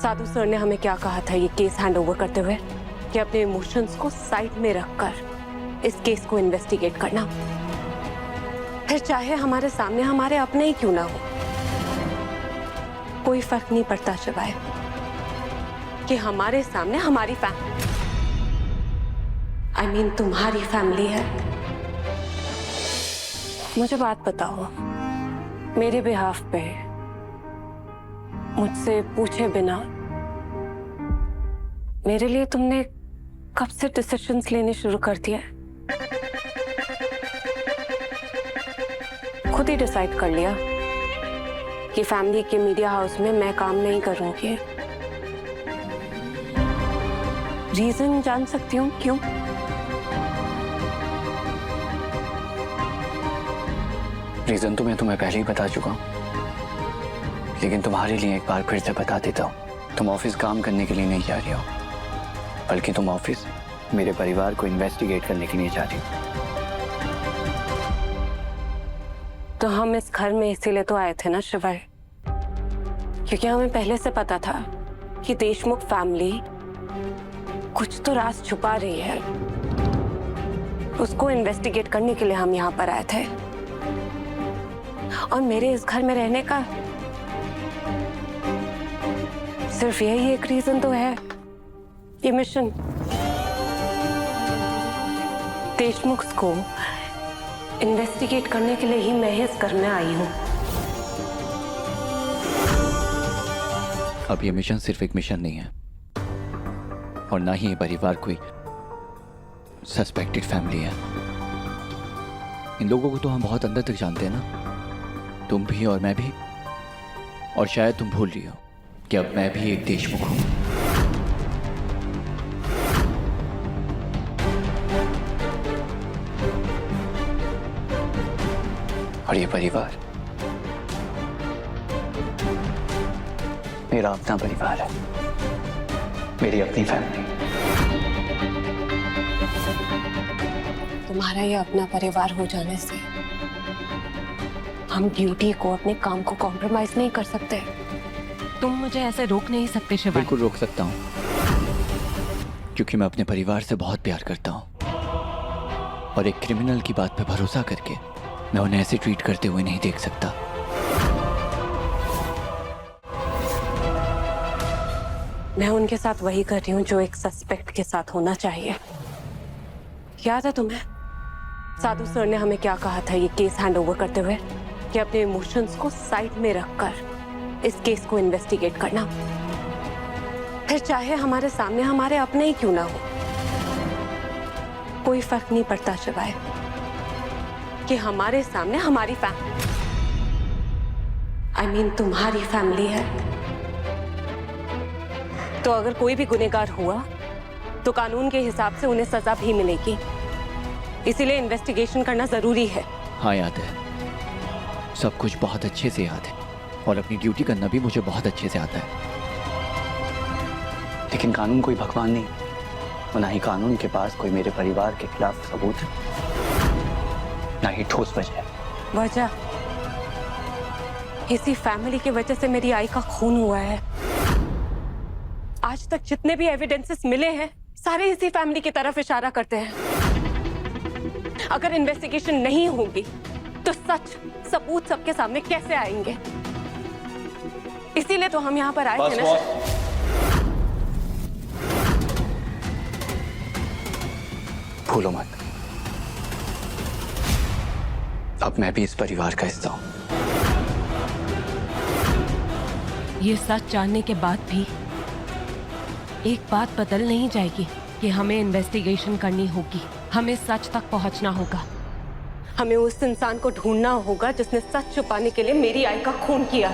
साधु sir ने हमें क्या कहा था ये केस हैंडओवर करते हुए, कि अपने इमोशंस को साइड में रखकर इस केस को इन्वेस्टिगेट करना, फिर चाहे हमारे सामने हमारे अपने ही क्यों ना हो, कोई फर्क नहीं पड़ता शिवाय, कि हमारे सामने हमारी तुम्हारी फैमिली है। मुझे बात बताओ, मेरे बिहाफ पे मुझसे पूछे बिना मेरे लिए तुमने कब से डिसीजंस लेने शुरू कर दिए? खुद ही डिसाइड कर लिया कि फैमिली के मीडिया हाउस में मैं काम नहीं करूंगी। रीजन जान सकती हूँ क्यों? रीजन तो मैं तुम्हें पहले ही बता चुका हूं, लेकिन तुम्हारे लिए एक बार फिर से बता देता हूं। तुम ऑफिस काम करने के लिए नहीं जा रही हो, बल्कि तुम ऑफिस मेरे परिवार को इन्वेस्टिगेट करने के लिए जा रही हो। तो हम इस घर में इसीलिए तो आए थे ना शिवाय, क्योंकि हमें पहले से पता था कि देशमुख फैमिली कुछ तो राज छुपा रही है। उसको इन्वेस्टिगेट करने के लिए हम यहाँ पर आए थे। और मेरे इस घर में रहने का सिर्फ यही एक रीजन तो है, ये मिशन। देशमुख को इन्वेस्टिगेट करने के लिए ही मैं इस घर में आई हूँ। अब ये मिशन सिर्फ एक मिशन नहीं है, और ना ही ये परिवार कोई सस्पेक्टेड फैमिली है। इन लोगों को तो हम बहुत अंदर तक जानते हैं ना, तुम भी और मैं भी। और शायद तुम भूल रही हो कि अब मैं भी एक देशमुख हूं। और ये परिवार मेरा अपना परिवार है, मेरी अपनी फैमिली। तुम्हारा ये अपना परिवार हो जाने से हम ड्यूटी को, अपने काम को कॉम्प्रोमाइज नहीं कर सकते। तुम मुझे ऐसे रोक नहीं सकते शिवाय। बिल्कुल रोक सकता हूँ, क्योंकि मैं अपने परिवार से बहुत प्यार करता हूँ, और एक क्रिमिनल की बात पे भरोसा करके मैं उन्हें ऐसे ट्रीट करते हुए नहीं देख सकता। मैं उनके साथ वही कर रही हूँ जो एक सस्पेक्ट के साथ होना चाहिए। याद है तुम्हें साधु सर ने हमें क्या कहा था ये केस हैंडओवर करते हुए, कि अपने इमोशंस को साइड में रखकर इस केस को इन्वेस्टिगेट करना, फिर चाहे हमारे सामने हमारे अपने ही क्यों ना हो, कोई फर्क नहीं पड़ता शिवाय, कि हमारे सामने हमारी तुम्हारी फैमिली है। तो अगर कोई भी गुनहगार हुआ तो कानून के हिसाब से उन्हें सजा भी मिलेगी, इसीलिए इन्वेस्टिगेशन करना जरूरी है। हाँ याद है, सब कुछ बहुत अच्छे से याद है, और अपनी ड्यूटी करना भी मुझे बहुत अच्छे से आता है। लेकिन कानून कोई भगवान नहीं, और ना ही कानून के पास कोई मेरे परिवार के खिलाफ सबूत है, ना ही ठोस वजह इसी फैमिली की वजह से मेरी आई का खून हुआ है। आज तक जितने भी एविडेंसेस मिले हैं सारे इसी फैमिली की तरफ इशारा करते हैं। अगर इन्वेस्टिगेशन नहीं होगी तो सच सबूत सबके सामने कैसे आएंगे? इसीलिए तो हम यहाँ पर आए थे ना। भूलो मत, अब मैं भी इस परिवार का हिस्सा हूं। ये सच जानने के बाद भी एक बात बदल नहीं जाएगी कि हमें इन्वेस्टिगेशन करनी होगी, हमें सच तक पहुंचना होगा। हमें उस इंसान को ढूंढना होगा जिसने सच छुपाने के लिए मेरी आई का खून किया।